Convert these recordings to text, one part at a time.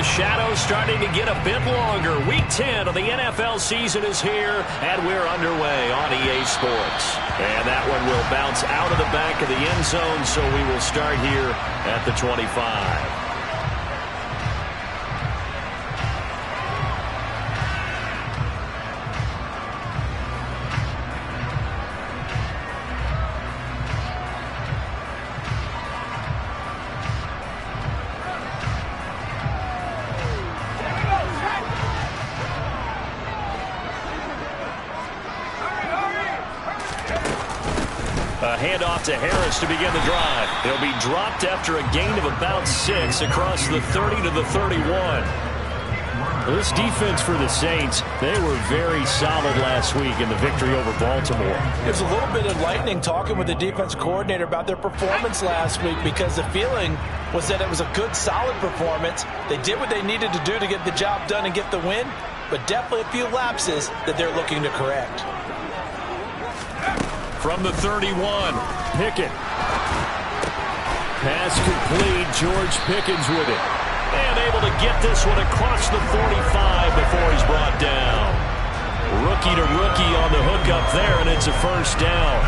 the shadows starting to get a bit longer. Week 10 of the NFL season is here, and we're underway on EA Sports. And that one will bounce out of the back of the end zone, so we will start here at the 25. A handoff to Harris to begin the drive. He'll be dropped after a gain of about 6 across the 30 to the 31. Well, this defense for the Saints, they were very solid last week in the victory over Baltimore. There's a little bit enlightening talking with the defense coordinator about their performance last week, because the feeling was that it was a good, solid performance. They did what they needed to do to get the job done and get the win, but definitely a few lapses that they're looking to correct. From the 31, Pickett. Pass complete. George Pickens with it. And able to get this one across the 45 before he's brought down. Rookie to rookie on the hookup there, and it's a first down.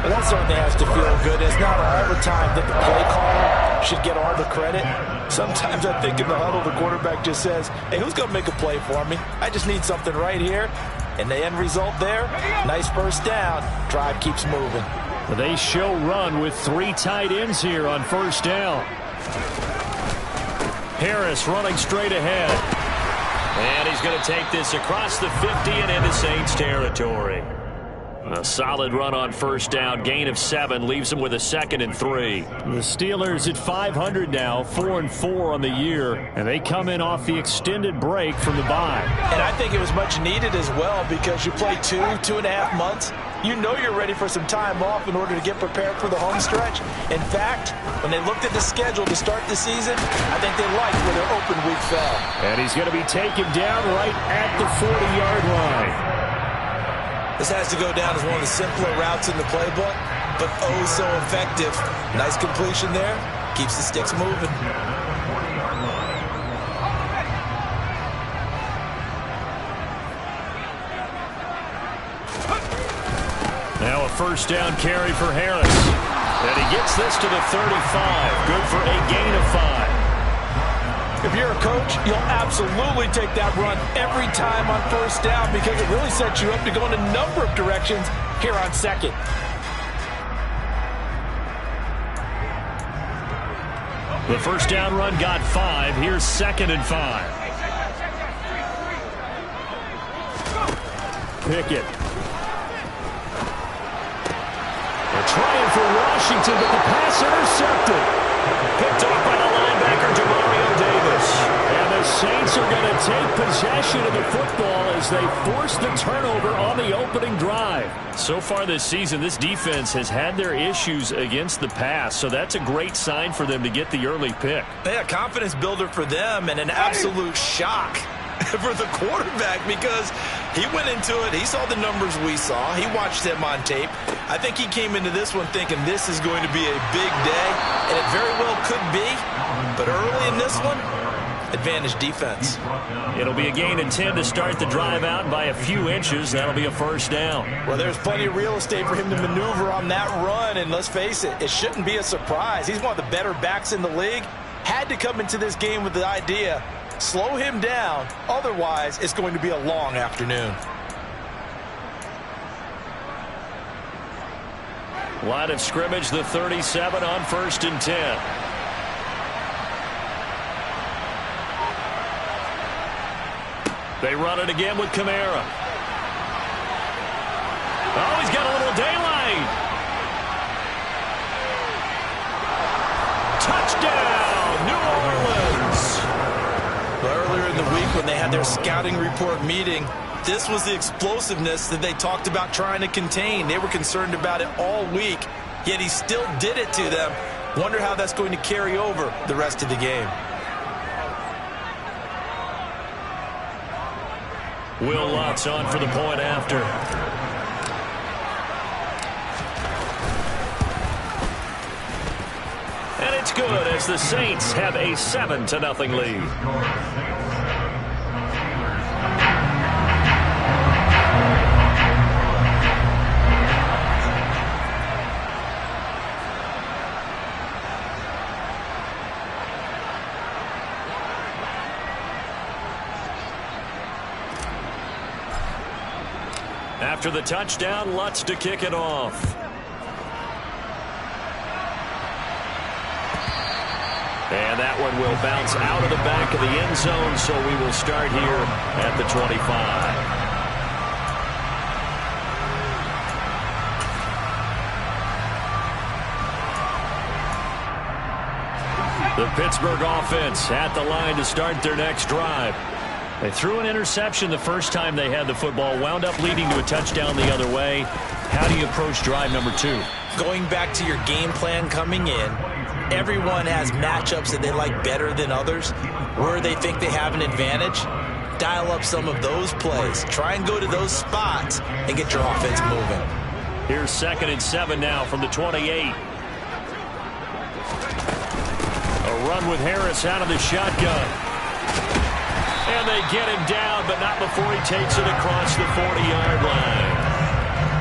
Well, that certainly has to feel good. It's not all the time that the play caller should get all the credit. Sometimes I think in the huddle, the quarterback just says, hey, who's going to make a play for me? I just need something right here. And the end result there, nice first down. Drive keeps moving. Well, they show run with 3 tight ends here on first down. Harris running straight ahead. And he's going to take this across the 50 and into Saints territory. A solid run on first down. Gain of 7 leaves them with a 2nd and 3. The Steelers at 500 now, 4-4 on the year, and they come in off the extended break from the bye. And I think it was much needed as well, because you play 2.5 months. You know you're ready for some time off in order to get prepared for the home stretch. In fact, when they looked at the schedule to start the season, I think they liked where their open week fell. And he's going to be taken down right at the 40-yard line. This has to go down as one of the simpler routes in the playbook, but oh so effective. Nice completion there. Keeps the sticks moving. Now a first down carry for Harris. And he gets this to the 35. Good for a gain of 5. If you're a coach, you'll absolutely take that run every time on first down, because it really sets you up to go in a number of directions here on second. The first down run got 5. Here's 2nd and 5. Pickett. They're trying for Washington, but the pass intercepted. Picked off by the linebacker, Demario Davis. And the Saints are going to take possession of the football as they force the turnover on the opening drive. So far this season, this defense has had their issues against the pass, so that's a great sign for them to get the early pick. Yeah, confidence builder for them, and an absolute shock for the quarterback, because he went into it, he saw the numbers we saw, he watched them on tape. I think he came into this one thinking this is going to be a big day, and it very well could be, but early in this one, advantage defense. It'll be a gain of 10 to start the drive out by a few inches. That'll be a first down. Well, there's plenty of real estate for him to maneuver on that run, and let's face it, it shouldn't be a surprise. He's one of the better backs in the league. Had to come into this game with the idea, slow him down, otherwise it's going to be a long afternoon. Line of scrimmage, the 37 on 1st and 10. They run it again with Kamara. Oh, he's got a little daylight. Touchdown, New Orleans. Well, earlier in the week when they had their scouting report meeting, this was the explosiveness that they talked about trying to contain. They were concerned about it all week, yet he still did it to them. Wonder how that's going to carry over the rest of the game. Will Lutz on for the point after. And it's good as the Saints have a 7-0 lead. After the touchdown, Lutz to kick it off. And that one will bounce out of the back of the end zone, so we will start here at the 25. The Pittsburgh offense at the line to start their next drive. They threw an interception the first time they had the football, wound up leading to a touchdown the other way. How do you approach drive number 2? Going back to your game plan coming in, everyone has matchups that they like better than others, where they think they have an advantage. Dial up some of those plays. Try and go to those spots and get your offense moving. Here's 2nd and 7 now from the 28. A run with Harris out of the shotgun. And they get him down, but not before he takes it across the 40-yard line.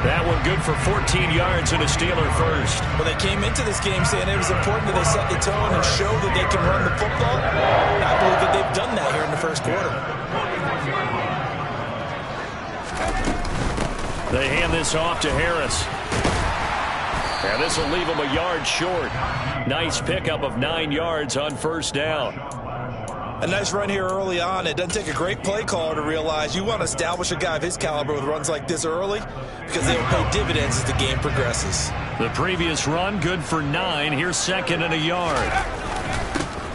That one good for 14 yards and a Steeler first. Well, they came into this game saying it was important that they set the tone and show that they can run the football. I believe that they've done that here in the first quarter. They hand this off to Harris. And this will leave him a yard short. Nice pickup of 9 yards on first down. A nice run here early on. It doesn't take a great play caller to realize you want to establish a guy of his caliber with runs like this early because they'll pay dividends as the game progresses. The previous run, good for 9. Here's 2nd and a yard.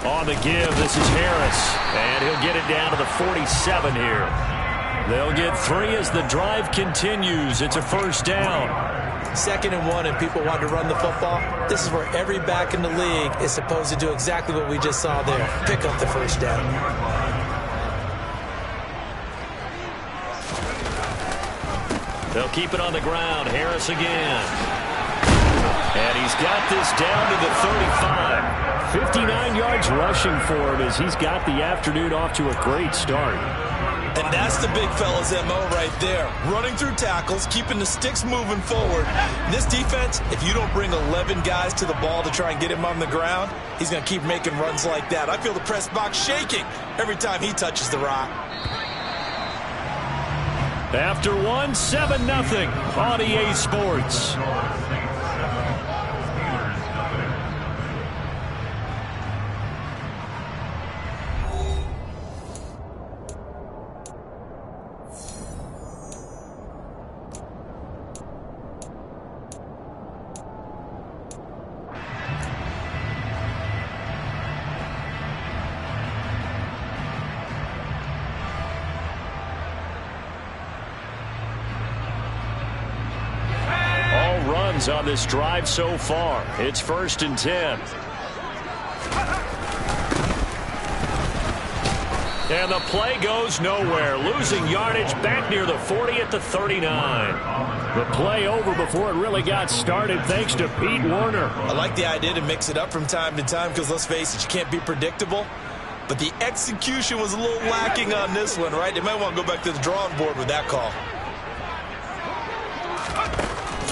On the give, this is Harris. And he'll get it down to the 47 here. They'll get 3 as the drive continues. It's a first down. 2nd and 1 and people want to run the football. This is where every back in the league is supposed to do exactly what we just saw there. Pick up the first down. They'll keep it on the ground. Harris again. And he's got this down to the 35. 59 yards rushing for him as he's got the afternoon off to a great start. And that's the big fella's MO right there. Running through tackles, keeping the sticks moving forward. This defense, if you don't bring 11 guys to the ball to try and get him on the ground, he's going to keep making runs like that. I feel the press box shaking every time he touches the rock. After 1, 7-0 on EA Sports. On this drive so far. It's 1st and 10. And the play goes nowhere. Losing yardage back near the 40 at the 39. The play over before it really got started thanks to Pete Werner. I like the idea to mix it up from time to time because let's face it, you can't be predictable. But the execution was a little lacking on this one, right? They might want to go back to the drawing board with that call.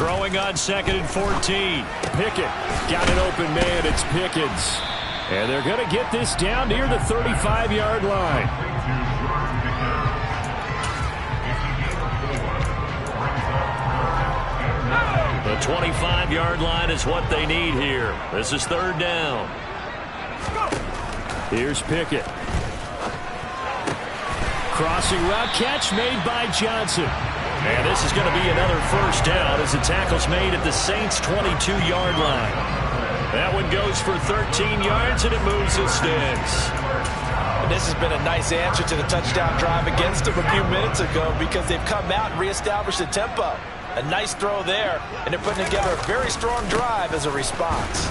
Throwing on 2nd and 14. Pickett got an open man. It's Pickens. And they're going to get this down near the 35-yard line. The 25-yard line is what they need here. This is 3rd down. Here's Pickett. Crossing route catch made by Johnson. And this is going to be another first down as the tackle's made at the Saints' 22-yard line. That one goes for 13 yards, and it moves his sticks. And this has been a nice answer to the touchdown drive against them a few minutes ago because they've come out and reestablished the tempo. A nice throw there, and they're putting together a very strong drive as a response.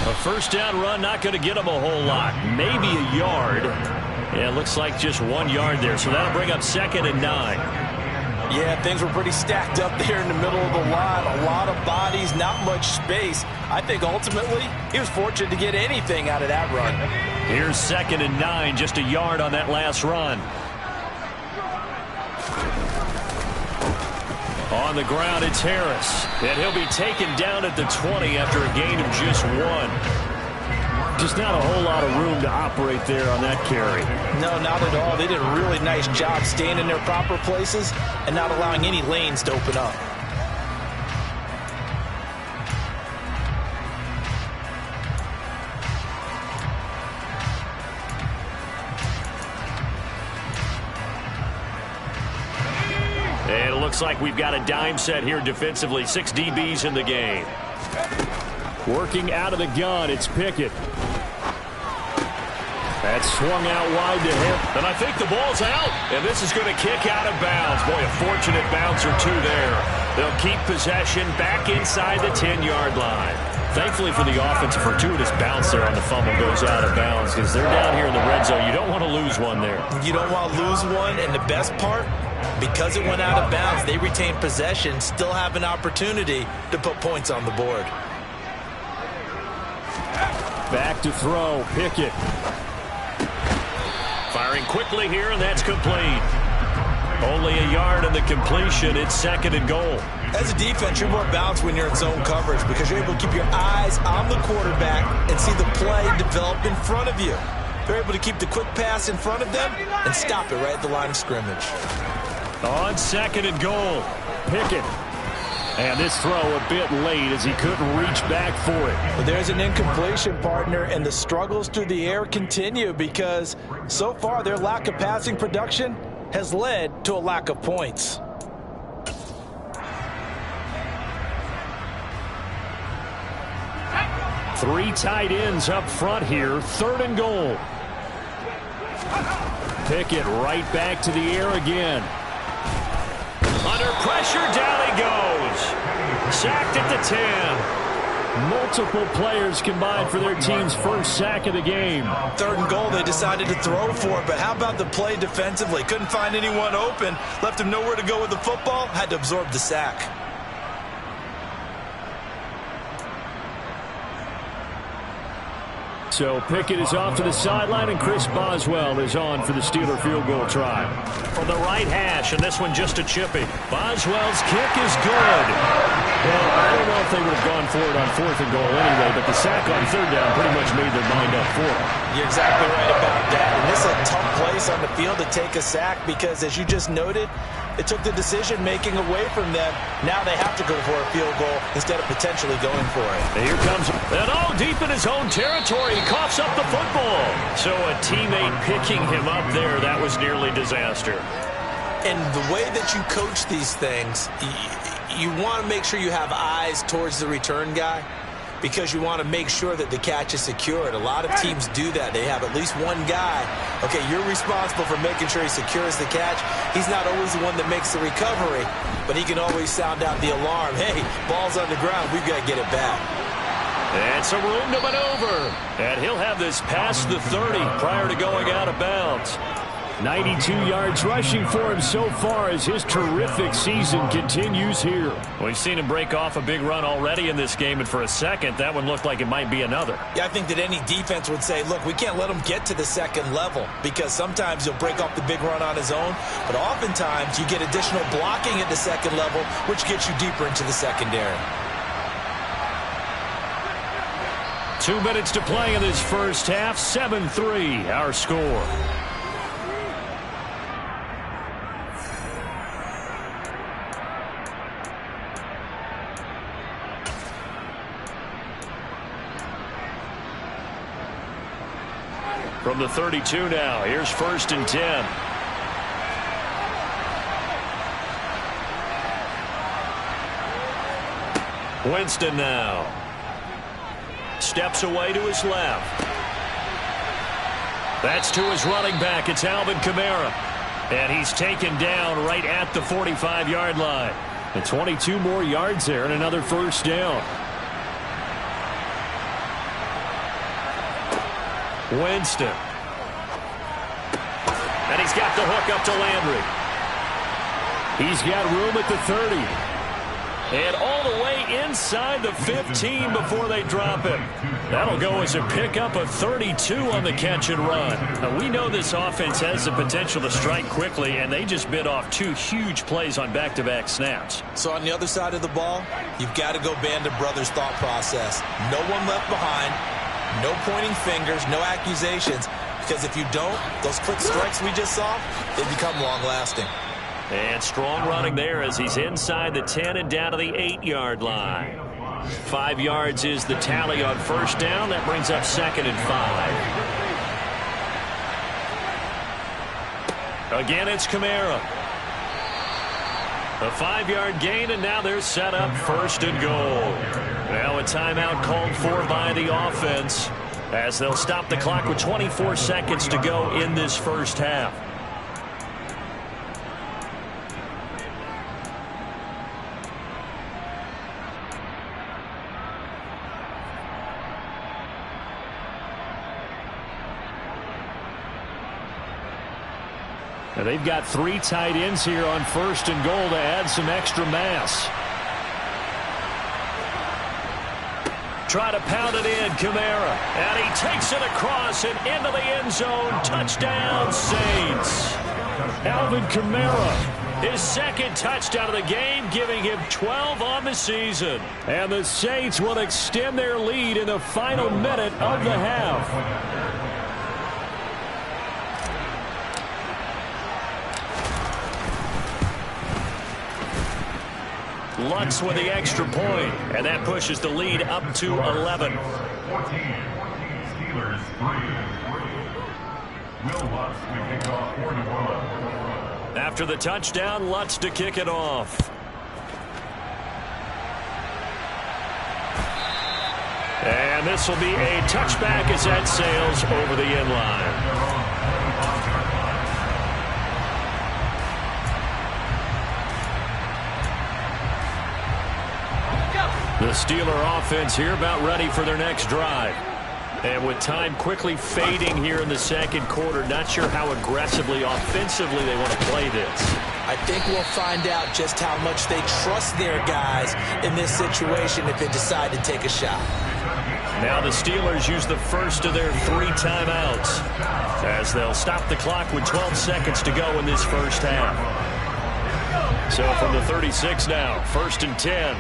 A first down run not going to get them a whole lot. Maybe a yard. Yeah, it looks like just 1 yard there, so that'll bring up 2nd and 9. Yeah, man, things were pretty stacked up there in the middle of the line. A lot of bodies, not much space. I think ultimately he was fortunate to get anything out of that run. Here's 2nd and 9, just a yard on that last run. On the ground, it's Harris. And he'll be taken down at the 20 after a gain of just 1. Just not a whole lot of room to operate there on that carry. No, not at all. They did a really nice job staying in their proper places and not allowing any lanes to open up. And it looks like we've got a dime set here defensively. 6 DBs in the game. Working out of the gun, it's Pickett. That's swung out wide to him. And I think the ball's out. And this is going to kick out of bounds. Boy, a fortunate bounce or two there. They'll keep possession back inside the 10-yard line. Thankfully for the offense, a fortuitous bounce there on the fumble goes out of bounds because they're down here in the red zone. You don't want to lose one there. You don't want to lose one. And the best part, because it went out of bounds, they retain possession, still have an opportunity to put points on the board. Back to throw, Pickett. Firing quickly here, and that's complete. Only a yard in the completion. It's 2nd and goal. As a defense, you're more balanced when you're in zone coverage because you're able to keep your eyes on the quarterback and see the play develop in front of you. They're able to keep the quick pass in front of them and stop it right at the line of scrimmage. On 2nd and goal, Pickett. And this throw a bit late as he couldn't reach back for it. But there's an incompletion, partner, and the struggles through the air continue because so far their lack of passing production has led to a lack of points. Three tight ends up front here, 3rd and goal. Pickett right back to the air again. Under pressure, down he goes. Sacked at the 10. Multiple players combined for their team's first sack of the game. 3rd and goal, they decided to throw for it, but how about the play defensively? Couldn't find anyone open, left him nowhere to go with the football, had to absorb the sack. So Pickett is off to the sideline, and Chris Boswell is on for the Steeler field goal try. From the right hash, and this one just a chippy. Boswell's kick is good. Well, I don't know if they would have gone for it on 4th and goal anyway, but the sack on 3rd down pretty much made their mind up for it. You're exactly right about that. And this is a tough place on the field to take a sack because, as you just noted, it took the decision-making away from them. Now they have to go for a field goal instead of potentially going for it. And here comes, and all deep in his own territory. He coughs up the football. So a teammate picking him up there, that was nearly disaster. And the way that you coach these things, you want to make sure you have eyes towards the return guy because you want to make sure that the catch is secured. A lot of teams do that. They have at least one guy. Okay, you're responsible for making sure he secures the catch. He's not always the one that makes the recovery, but he can always sound out the alarm. Hey, ball's on the ground. We've got to get it back. And some room to maneuver. And he'll have this past the 30 prior to going out of bounds. 92 yards rushing for him so far as his terrific season continues here. We've seen him break off a big run already in this game, and for a second, that one looked like it might be another. Yeah, I think that any defense would say, look, we can't let him get to the 2nd level because sometimes he'll break off the big run on his own, but oftentimes you get additional blocking at the 2nd level, which gets you deeper into the secondary. 2 minutes to play in this first half, 7-3 our score. From the 32 now, here's 1st and 10. Winston now. Steps away to his left. That's to his running back. It's Alvin Kamara. And he's taken down right at the 45-yard line. And 22 more yards there and another 1st down. Winston. And he's got the hook up to Landry. He's got room at the 30. And all the way inside the 15 before they drop him. That'll go as a pickup of 32 on the catch and run. Now, we know this offense has the potential to strike quickly, and they just bit off 2 huge plays on back-to-back snaps. So on the other side of the ball, you've got to go Band of Brothers thought process. No one left behind, no pointing fingers, no accusations, because if you don't, those quick strikes we just saw, they become long-lasting. And strong running there as he's inside the 10 and down to the 8-yard line. 5 yards is the tally on first down. That brings up 2nd and 5. Again, it's Kamara. A 5-yard gain, and now they're set up 1st and goal. Now a timeout called for by the offense as they'll stop the clock with 24 seconds to go in this first half. Now they've got 3 tight ends here on 1st and goal to add some extra mass. Try to pound it in, Kamara. And he takes it across and into the end zone. Touchdown, Saints. Alvin Kamara, his 2nd touchdown of the game, giving him 12 on the season. And the Saints will extend their lead in the final minute of the half. Lutz with the extra point, and that pushes the lead up to 11. 14, Steelers 3. Will Lutz to kick off for New Orleans. After the touchdown, Lutz to kick it off. And this will be a touchback as that sails over the end line. The Steeler offense here about ready for their next drive. And with time quickly fading here in the 2nd quarter, not sure how aggressively, offensively they want to play this. I think we'll find out just how much they trust their guys in this situation if they decide to take a shot. Now the Steelers use the first of their 3 timeouts as they'll stop the clock with 12 seconds to go in this first half. So from the 36 now, 1st and 10.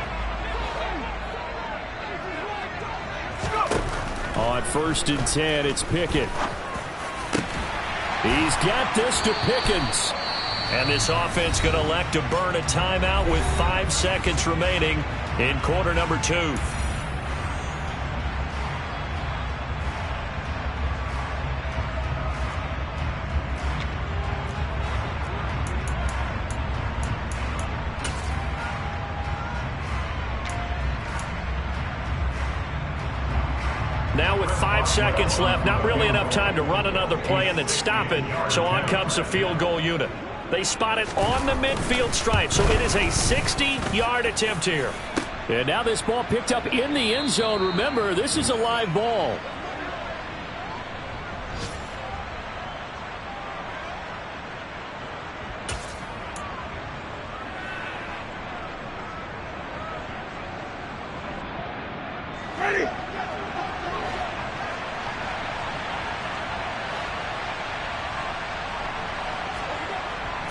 On 1st and 10, it's Pickett. He's got this to Pickens. And this offense going to elect to burn a timeout with 5 seconds remaining in quarter number 2. Now with 5 seconds left, not really enough time to run another play and then stop it, so on comes the field goal unit. They spot it on the midfield stripe, so it is a 60-yard attempt here. And now this ball picked up in the end zone. Remember, this is a live ball.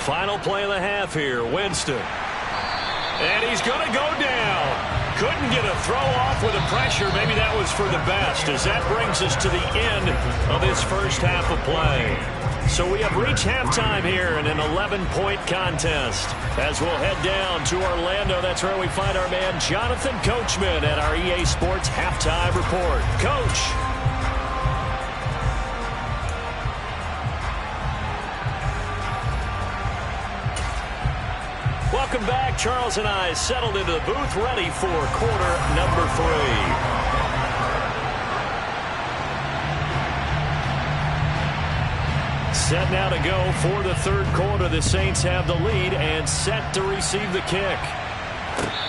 Final play of the half here, Winston. And he's going to go down. Couldn't get a throw off with the pressure. Maybe that was for the best, as that brings us to the end of this first half of play. So we have reached halftime here in an 11-point contest. As we'll head down to Orlando, that's where we find our man Jonathan Coachman at our EA Sports Halftime Report. Coach. Welcome back. Charles and I settled into the booth, ready for quarter number 3. Set now to go for the 3rd quarter. The Saints have the lead and set to receive the kick.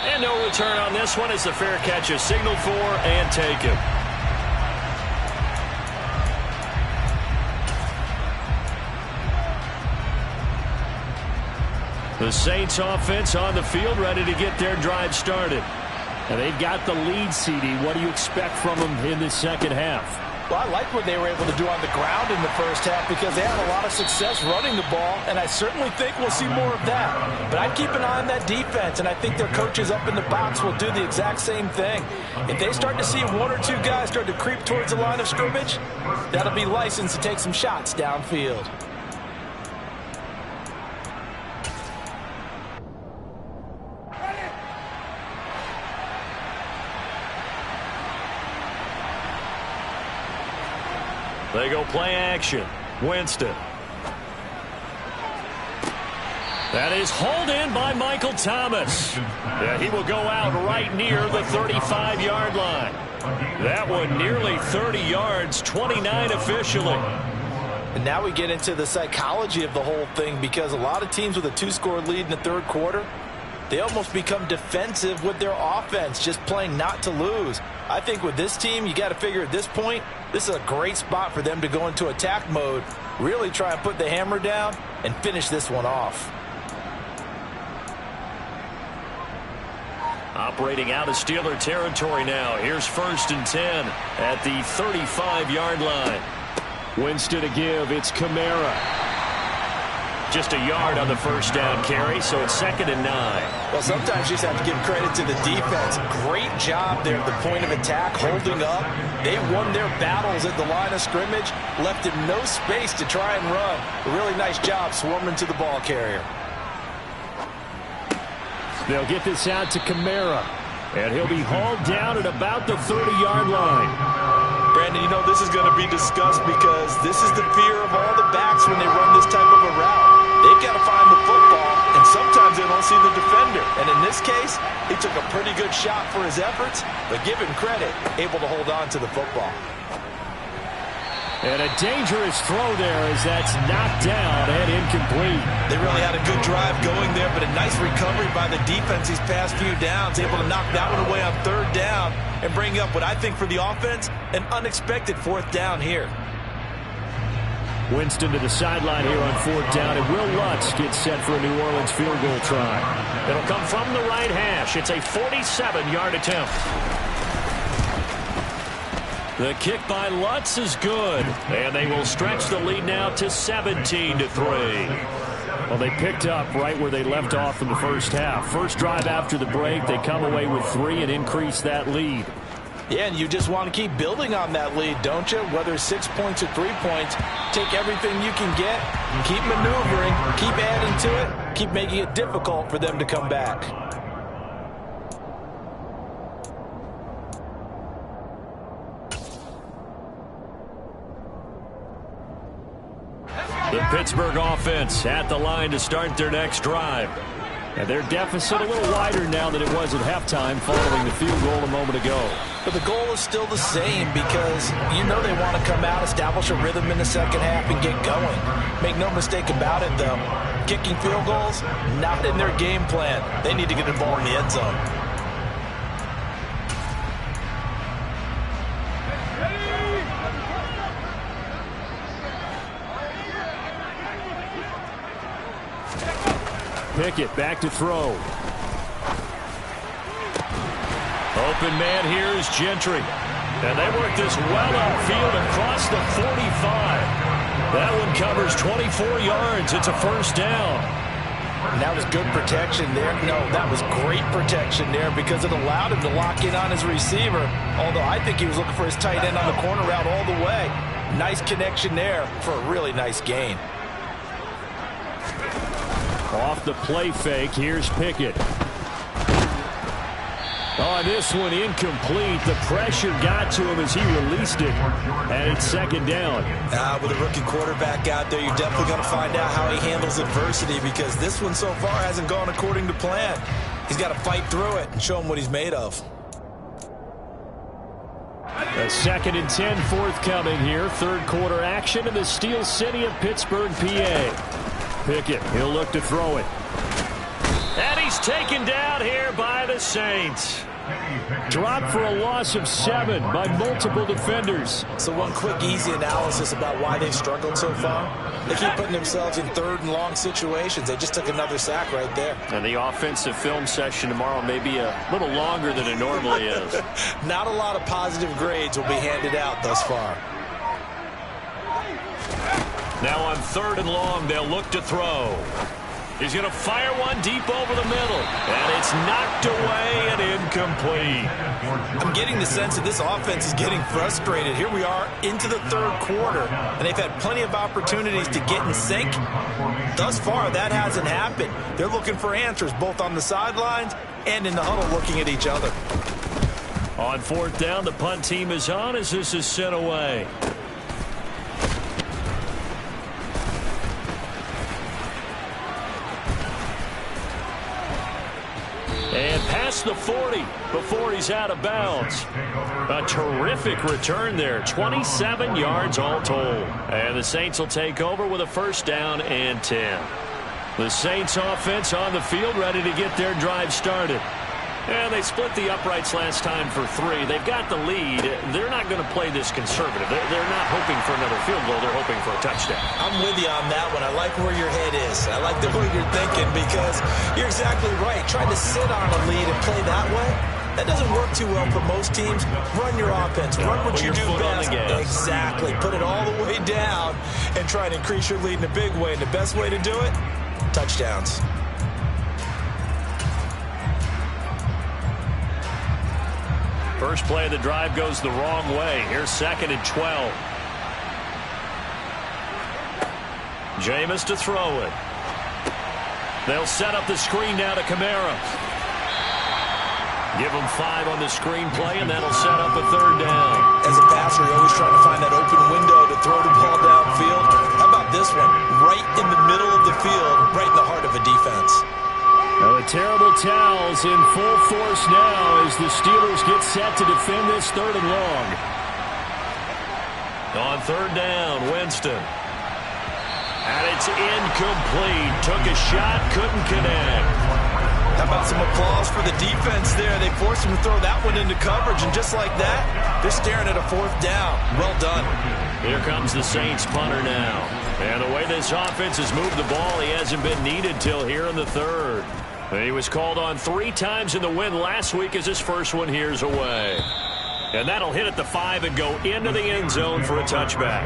And no return on this one as the fair catch is signaled for and taken. The Saints offense on the field, ready to get their drive started. And they've got the lead, CD. What do you expect from them in the second half? Well, I like what they were able to do on the ground in the first half because they had a lot of success running the ball, and I certainly think we'll see more of that. But I'd keep an eye on that defense, and I think their coaches up in the box will do the exact same thing. If they start to see one or two guys start to creep towards the line of scrimmage, that'll be licensed to take some shots downfield. They go play action. Winston. That is hauled in by Michael Thomas. Yeah, he will go out right near the 35-yard line. That one nearly 30 yards, 29 officially. And now we get into the psychology of the whole thing because a lot of teams with a two-score lead in the third quarter, they almost become defensive with their offense, just playing not to lose. I think with this team, you got to figure at this point, this is a great spot for them to go into attack mode, really try and put the hammer down and finish this one off. Operating out of Steeler territory now. Here's 1st and 10 at the 35-yard line. Winston to give. It's Kamara. Just a yard on the first down carry, so it's 2nd and 9. Well, sometimes you just have to give credit to the defense. Great job there at the point of attack, holding up. They won their battles at the line of scrimmage, left him no space to try and run. A really nice job swarming to the ball carrier. They'll get this out to Kamara, and he'll be hauled down at about the 30-yard line. Brandon, you know this is going to be discussed because this is the fear of all the backs when they run this type of a route. They've got to find the football, and sometimes they don't see the defender. And in this case, he took a pretty good shot for his efforts, but give him credit, able to hold on to the football. And a dangerous throw there as that's knocked down and incomplete. They really had a good drive going there, but a nice recovery by the defense these past few downs, able to knock that one away on 3rd down and bring up what I think for the offense, an unexpected 4th down here. Winston to the sideline here on 4th down, and Will Lutz gets set for a New Orleans field goal try. It'll come from the right hash. It's a 47-yard attempt. The kick by Lutz is good, and they will stretch the lead now to 17-3. Well, they picked up right where they left off in the first half. First drive after the break, they come away with 3 and increase that lead. Yeah, and you just want to keep building on that lead, don't you? Whether 6 points or 3 points, take everything you can get, keep maneuvering, keep adding to it, keep making it difficult for them to come back. The Pittsburgh offense at the line to start their next drive. And their deficit a little wider now than it was at halftime following the field goal a moment ago. But the goal is still the same because you know they want to come out, establish a rhythm in the second half, and get going. Make no mistake about it, though. Kicking field goals, not in their game plan. They need to get the ball in the end zone. Pickett back to throw. Open man here is Gentry. And they work this well upfield and cross the 45. That one covers 24 yards. It's a 1st down. And that was good protection there. No, that was great protection there because it allowed him to lock in on his receiver. Although I think he was looking for his tight end on the corner route all the way. Nice connection there for a really nice gain. Off the play fake, here's Pickett. Oh, this one incomplete. The pressure got to him as he released it. And it's 2nd down. With a rookie quarterback out there, you're definitely going to find out how he handles adversity because this one so far hasn't gone according to plan. He's got to fight through it and show him what he's made of. A 2nd and 10 forthcoming here. 3rd quarter action in the Steel City of Pittsburgh, PA. Pickett, he'll look to throw it. And he's taken down here by the Saints. Dropped for a loss of 7 by multiple defenders. So one quick, easy analysis about why they've struggled so far. They keep putting themselves in third and long situations. They just took another sack right there. And the offensive film session tomorrow may be a little longer than it normally is. Not a lot of positive grades will be handed out thus far. Now on 3rd and long, they'll look to throw. He's going to fire one deep over the middle. And it's knocked away and incomplete. I'm getting the sense that this offense is getting frustrated. Here we are into the 3rd quarter, and they've had plenty of opportunities to get in sync. Thus far, that hasn't happened. They're looking for answers both on the sidelines and in the huddle looking at each other. On 4th down, the punt team is on as this is sent away. And past the 40 before he's out of bounds. A terrific return there. 27 yards all told. And the Saints will take over with a 1st down and 10. The Saints offense on the field ready to get their drive started. And they split the uprights last time for 3. They've got the lead. They're not going to play this conservative. They're not hoping for another field goal. They're hoping for a touchdown. I'm with you on that one. I like where your head is. I like the way you're thinking because you're exactly right. Trying to sit on a lead and play that way, that doesn't work too well for most teams. Run your offense. Run what you do best. Exactly. Put it all the way down and try and increase your lead in a big way. And the best way to do it, touchdowns. First play of the drive goes the wrong way. Here's 2nd and 12. Jameis to throw it. They'll set up the screen now to Kamara. Give him 5 on the screen play, and that'll set up a 3rd down. As a passer, you're always trying to find that open window to throw the ball downfield. How about this one? Right in the middle of the field, right in the heart of a defense. Now the terrible towels in full force now as the Steelers get set to defend this 3rd and long. On 3rd down, Winston. And it's incomplete. Took a shot, couldn't connect. How about some applause for the defense there? They forced him to throw that one into coverage, and just like that, they're staring at a 4th down. Well done. Here comes the Saints punter now. And the way this offense has moved the ball, he hasn't been needed till here in the 3rd. And he was called on 3 times in the win last week as his first one here's away. And that'll hit at the 5 and go into the end zone for a touchback.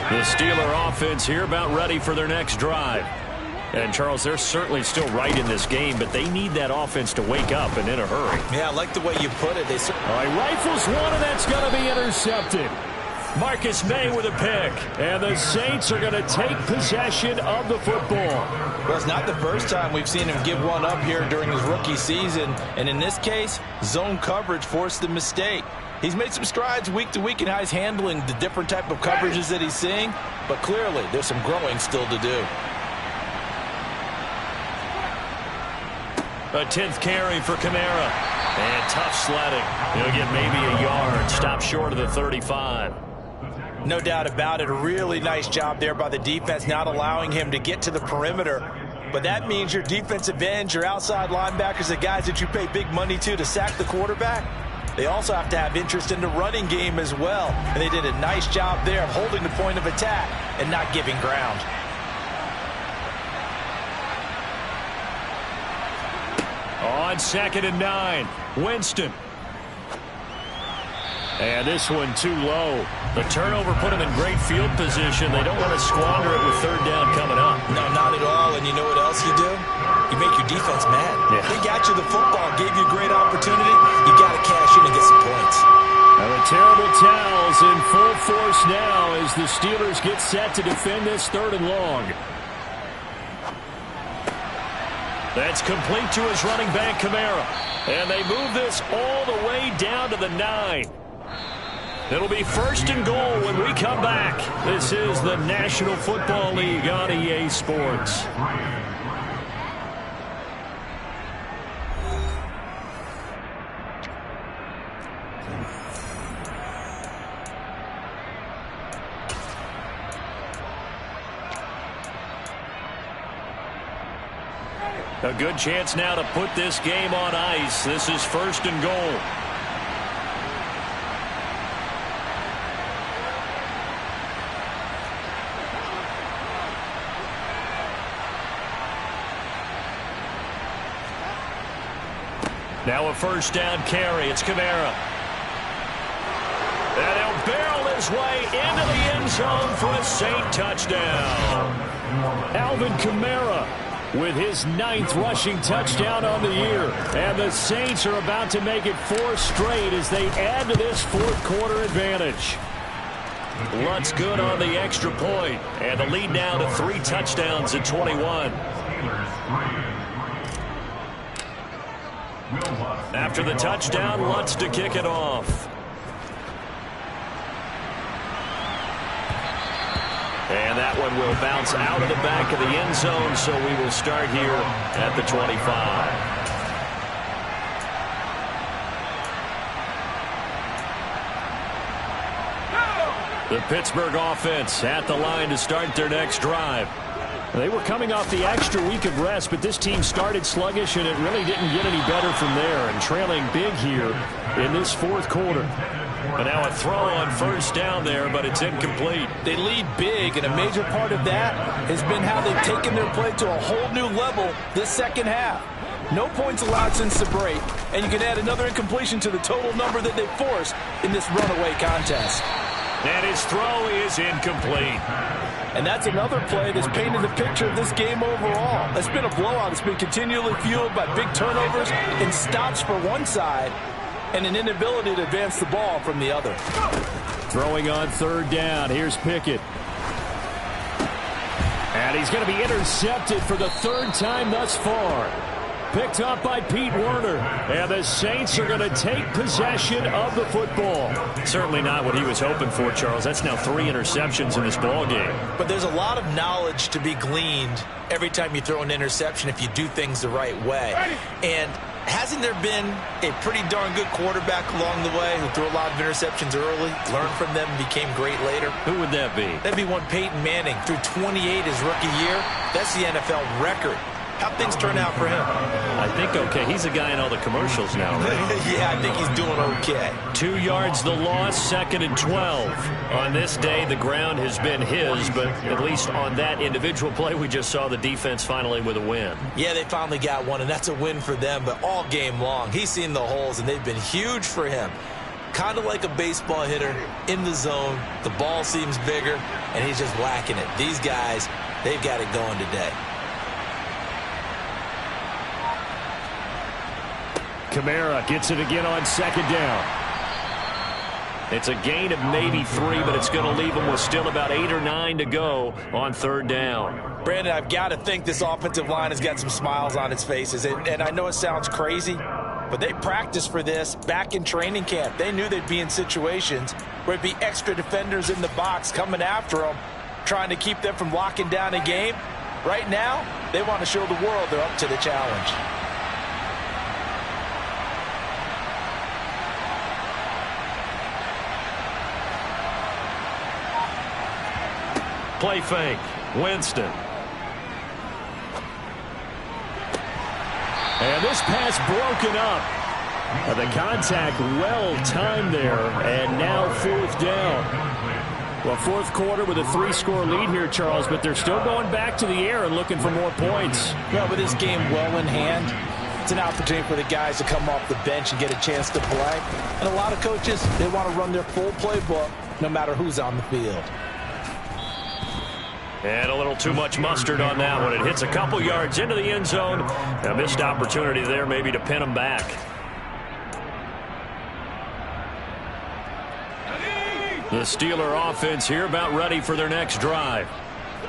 The Steeler offense here about ready for their next drive. And, Charles, they're certainly still right in this game, but they need that offense to wake up and in a hurry. Yeah, I like the way you put it. All right, rifles one, and that's going to be intercepted. Marcus May with a pick, and the Saints are going to take possession of the football. Well, it's not the first time we've seen him give one up here during his rookie season, and in this case, zone coverage forced the mistake. He's made some strides week to week in how he's handling the different type of coverages that he's seeing, but clearly there's some growing still to do. A 10th carry for Kamara. And tough sledding. He'll get maybe a yard. Stop short of the 35. No doubt about it. A really nice job there by the defense, not allowing him to get to the perimeter. But that means your defensive ends, your outside linebackers, the guys that you pay big money to sack the quarterback, they also have to have interest in the running game as well. And they did a nice job there of holding the point of attack and not giving ground. On 2nd and 9, Winston. And this one too low. The turnover put them in great field position. They don't want to squander it with 3rd down coming up. No, not at all. And you know what else you do? You make your defense mad. Yeah. They got you the football, gave you a great opportunity. You got to cash in and get some points. Now the terrible towels in full force now as the Steelers get set to defend this 3rd and long. That's complete to his running back, Kamara. And they move this all the way down to the 9. It'll be 1st and goal when we come back. This is the National Football League on EA Sports. A good chance now to put this game on ice. This is 1st and goal. Now a 1st down carry. It's Kamara. And he'll barrel his way into the end zone for a Saint touchdown. Alvin Kamara with his 9th rushing touchdown on the year. And the Saints are about to make it 4 straight as they add to this 4th quarter advantage. Lutz good on the extra point. And the lead now to 3 touchdowns at 21. After the touchdown, Lutz to kick it off. And that one will bounce out of the back of the end zone, so we will start here at the 25. The Pittsburgh offense at the line to start their next drive. They were coming off the extra week of rest, but this team started sluggish, and it really didn't get any better from there, and trailing big here in this 4th quarter. And now a throw on 1st down there, but it's incomplete. They lead big, and a major part of that has been how they've taken their play to a whole new level this 2nd half. No points allowed since the break, and you can add another incompletion to the total number that they forced in this runaway contest. And his throw is incomplete. And that's another play that's painted the picture of this game overall. It's been a blowout. It's been continually fueled by big turnovers and stops for one side and an inability to advance the ball from the other. Throwing on 3rd down. Here's Pickett. And he's going to be intercepted for the 3rd time thus far. Picked up by Pete Werner. And the Saints are going to take possession of the football. Certainly not what he was hoping for, Charles. That's now 3 interceptions in this ball game. But there's a lot of knowledge to be gleaned every time you throw an interception if you do things the right way. And hasn't there been a pretty darn good quarterback along the way who threw a lot of interceptions early, learned from them, and became great later? Who would that be? That'd be one Peyton Manning. Threw 28 his rookie year. That's the NFL record. How'd things turn out for him? I think okay. He's a guy in all the commercials now, right? Yeah, I think he's doing okay. 2 yards the loss, 2nd and 12. On this day, the ground has been his, but at least on that individual play, we just saw the defense finally with a win. Yeah, they finally got one, and that's a win for them, but all game long, he's seen the holes, and they've been huge for him. Kind of like a baseball hitter in the zone. The ball seems bigger, and he's just whacking it. These guys, they've got it going today. Kamara gets it again on 2nd down. It's a gain of maybe 3, but it's going to leave them with still about 8 or 9 to go on 3rd down. Brandon, I've got to think this offensive line has got some smiles on its faces. And I know it sounds crazy, but they practiced for this back in training camp. They knew they'd be in situations where it'd be extra defenders in the box coming after them, trying to keep them from locking down a game. Right now, they want to show the world they're up to the challenge. Play fake. Winston. And this pass broken up. The contact well timed there. And now 4th down. Well, 4th quarter with a 3-score lead here, Charles, but they're still going back to the air and looking for more points. Well, with this game well in hand, it's an opportunity for the guys to come off the bench and get a chance to play. And a lot of coaches, they want to run their full playbook no matter who's on the field. And a little too much mustard on that one. It hits a couple yards into the end zone. A missed opportunity there maybe to pin them back. The Steeler offense here about ready for their next drive.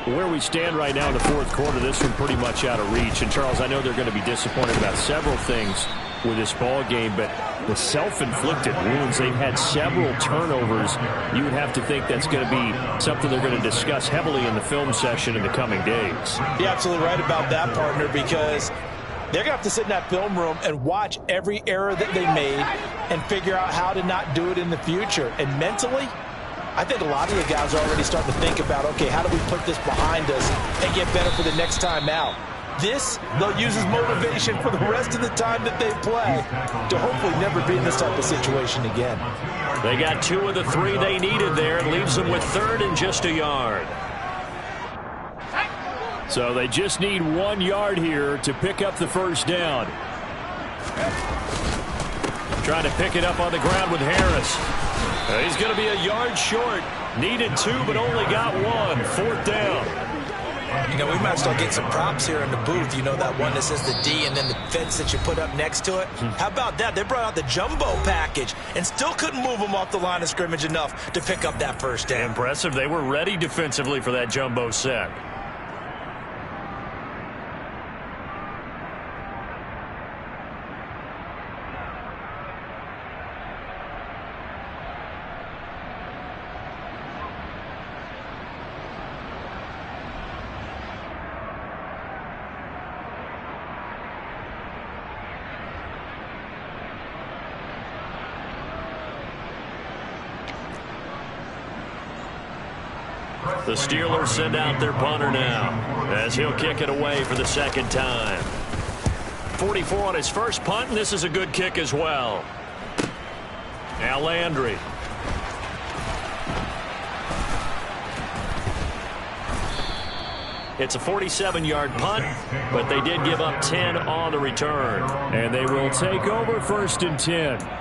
Where we stand right now in the 4th quarter, this one pretty much out of reach. And, Charles, I know they're going to be disappointed about several things with this ball game, but the self-inflicted wounds, they've had several turnovers. You would have to think that's going to be something they're going to discuss heavily in the film session in the coming days. You're absolutely right about that, partner, because they're going to have to sit in that film room and watch every error that they made and figure out how to not do it in the future. And mentally, I think a lot of the guys are already starting to think about, okay, how do we put this behind us and get better for the next time out? This, they'll use as motivation for the rest of the time that they play to hopefully never be in this type of situation again. They got 2 of the 3 they needed there. It leaves them with 3rd and just a yard. So they just need 1 yard here to pick up the first down. Trying to pick it up on the ground with Harris. He's going to be a yard short. Needed 2, but only got 1. 4th down. You know, we might start getting some props here in the booth. You know, that one that says the D and then the fence that you put up next to it? How about that? They brought out the jumbo package and still couldn't move them off the line of scrimmage enough to pick up that first down. Impressive. They were ready defensively for that jumbo set. The Steelers send out their punter now as he'll kick it away for the 2nd time. 44 on his first punt, and this is a good kick as well. Now Landry. It's a 47-yard punt, but they did give up 10 on the return. And they will take over 1st and 10.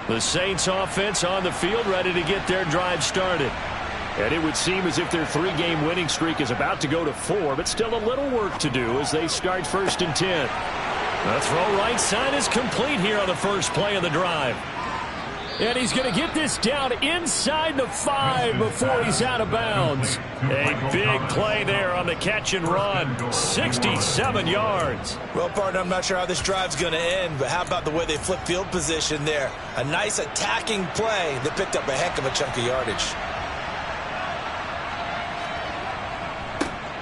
The Saints offense on the field, ready to get their drive started. And it would seem as if their 3-game winning streak is about to go to 4, but still a little work to do as they start 1st and 10. The throw right side is complete here on the first play of the drive. And he's going to get this down inside the 5 before he's out of bounds. A big play there on the catch and run. 67 yards. Well, partner, I'm not sure how this drive's going to end, but how about the way they flip field position there? A nice attacking play that picked up a heck of a chunk of yardage.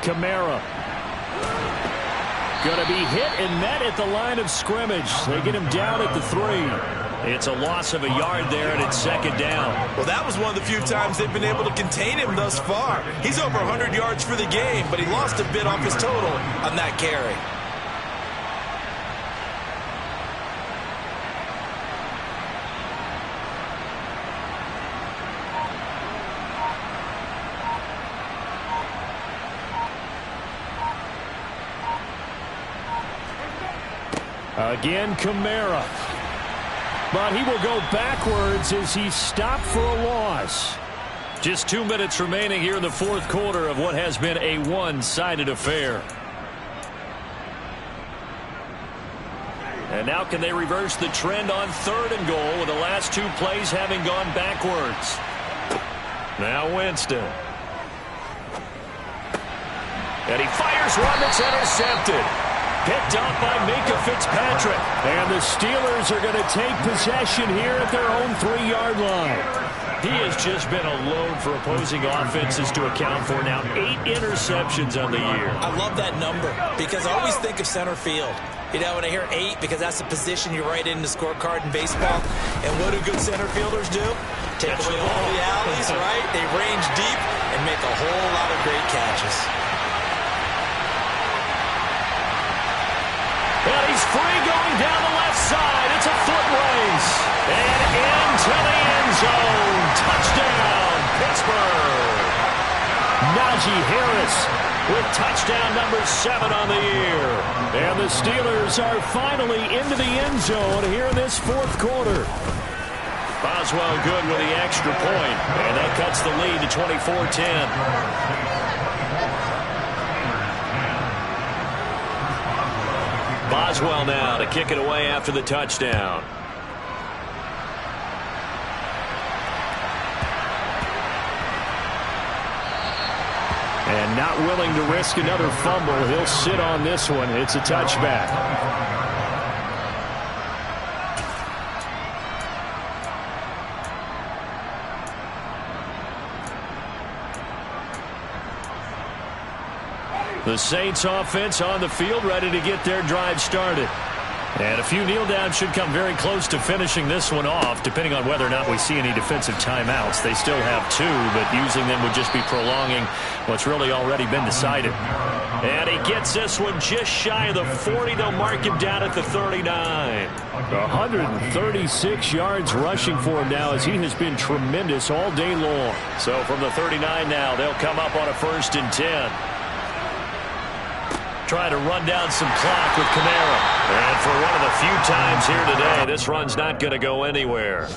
Kamara. Going to be hit and met at the line of scrimmage. They get him down at the 3. It's a loss of a yard there, and it's 2nd down. Well, that was one of the few times they've been able to contain him thus far. He's over 100 yards for the game, but he lost a bit off his total on that carry. Again, Kamara. But he will go backwards as he's stopped for a loss. Just 2 minutes remaining here in the 4th quarter of what has been a one-sided affair. And now can they reverse the trend on 3rd and goal with the last 2 plays having gone backwards? Now Winston. And he fires one that's intercepted. Picked up by Minka Fitzpatrick. And the Steelers are going to take possession here at their own 3-yard line. He has just been a load for opposing offenses to account for now. 8 interceptions on the year. I love that number because I always think of center field. You know, when I hear 8, because that's the position you write in the scorecard in baseball. And what do good center fielders do? Take away all the alleys, right? They range deep and make a whole lot of great catches. And he's free going down the left side. It's a foot race. And into the end zone. Touchdown, Pittsburgh. Najee Harris with touchdown number 7 on the year. And the Steelers are finally into the end zone here in this 4th quarter. Boswell good with the extra point. And that cuts the lead to 24-10. Boswell now to kick it away after the touchdown. And not willing to risk another fumble. He'll sit on this one. It's a touchback. The Saints offense on the field ready to get their drive started. And a few kneel downs should come very close to finishing this one off, depending on whether or not we see any defensive timeouts. They still have 2, but using them would just be prolonging what's really already been decided. And he gets this one just shy of the 40. They'll mark him down at the 39. 136 yards rushing for him now, as he has been tremendous all day long. So from the 39 now, they'll come up on a 1st and 10. Trying to run down some clock with Kamara. And for one of the few times here today, this run's not going to go anywhere.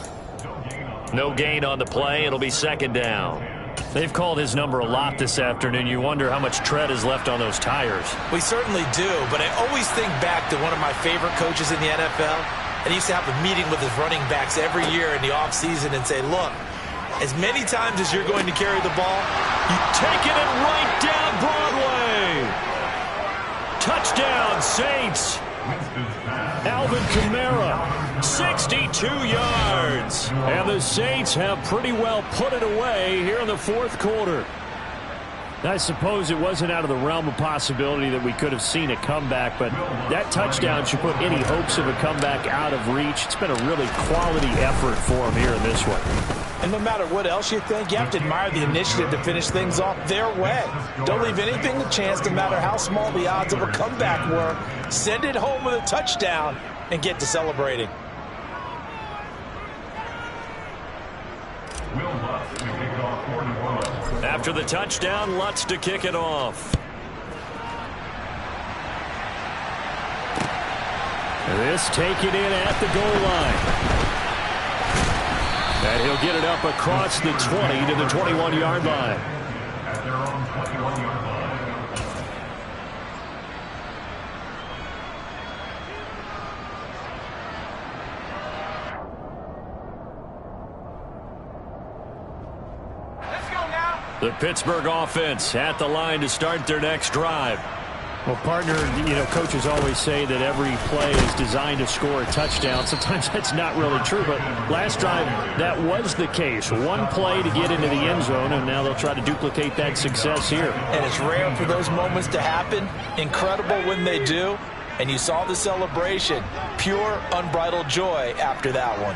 No gain on the play. It'll be 2nd down. They've called his number a lot this afternoon. You wonder how much tread is left on those tires. We certainly do, but I always think back to one of my favorite coaches in the NFL. And he used to have a meeting with his running backs every year in the offseason and say, look, as many times as you're going to carry the ball, you take it and right down Broadway. Touchdown, Saints. Alvin Kamara, 62 yards. And the Saints have pretty well put it away here in the 4th quarter. I suppose it wasn't out of the realm of possibility that we could have seen a comeback, but that touchdown should put any hopes of a comeback out of reach. It's been a really quality effort for them here in this one. And no matter what else you think, you have to admire the initiative to finish things off their way. Don't leave anything to chance, no matter how small the odds of a comeback were. Send it home with a touchdown and get to celebrating. After the touchdown, Lutz to kick it off. This taken in at the goal line. And he'll get it up across the 20 to the 21-yard line. At their own 21-yard line. The Pittsburgh offense at the line to start their next drive. Well, partner, coaches always say that every play is designed to score a touchdown. Sometimes that's not really true, but last drive, that was the case. One play to get into the end zone, and now they'll try to duplicate that success here. And it's rare for those moments to happen. Incredible when they do. And you saw the celebration. Pure, unbridled joy after that one.